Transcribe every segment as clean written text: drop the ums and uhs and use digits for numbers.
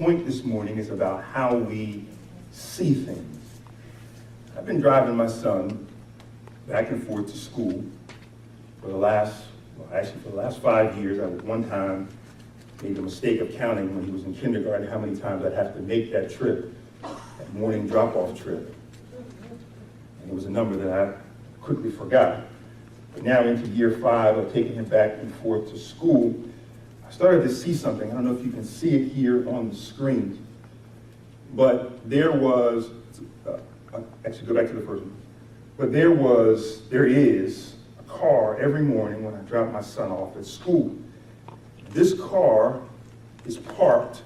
point this morning is about how we see things. I've been driving my son back and forth to school for the last 5 years. I at one time made the mistake of counting when he was in kindergarten how many times I'd have to make that trip, that morning drop-off trip. And it was a number that I quickly forgot. But now into year 5 of taking him back and forth to school, I started to see something. I don't know if you can see it here on the screen, but there was, actually go back to the first one. But there is a car every morning when I drop my son off at school. This car is parked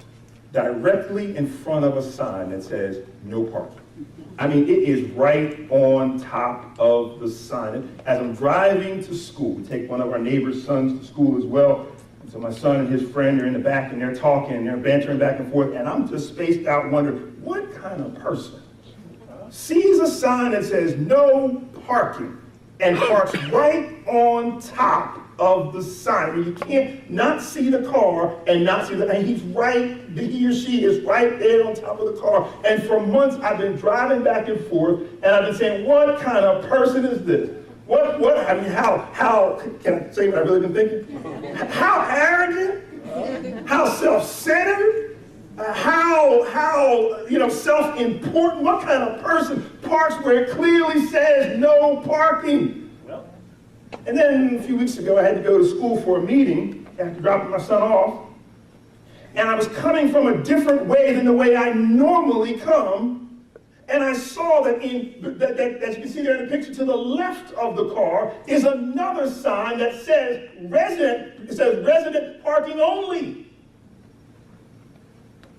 directly in front of a sign that says no parking. I mean, it is right on top of the sign. As I'm driving to school, we take one of our neighbor's sons to school as well. And so my son and his friend are in the back and they're talking and they're bantering back and forth. And I'm just spaced out wondering, what kind of person sees a sign that says no parking and parks right on top of the sign? I mean, you can't not see the car and not see and he or she is right there on top of the car. And for months I've been driving back and forth and I've been saying, what kind of person is this? I mean, how, can I say what I've really been thinking? How arrogant, how self-centered, how self-important, what kind of person parks where it clearly says no parking? And then a few weeks ago, I had to go to school for a meeting after dropping my son off. And I was coming from a different way than the way I normally come. And I saw that, as you can see there in the picture, to the left of the car is another sign that says resident parking only.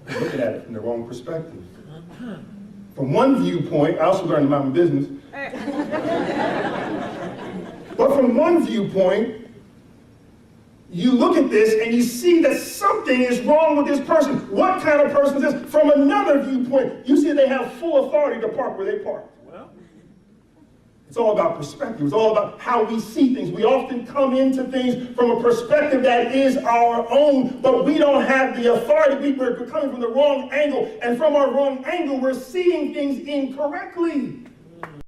I'm looking at it from the wrong perspective. From one viewpoint, I also learned to mind my business. But from one viewpoint, you look at this and you see that something is wrong with this person. What kind of person is this? From another viewpoint, you see they have full authority to park where they park. Well, it's all about perspective. It's all about how we see things. We often come into things from a perspective that is our own, but we don't have the authority. We're coming from the wrong angle, and from our wrong angle, we're seeing things incorrectly.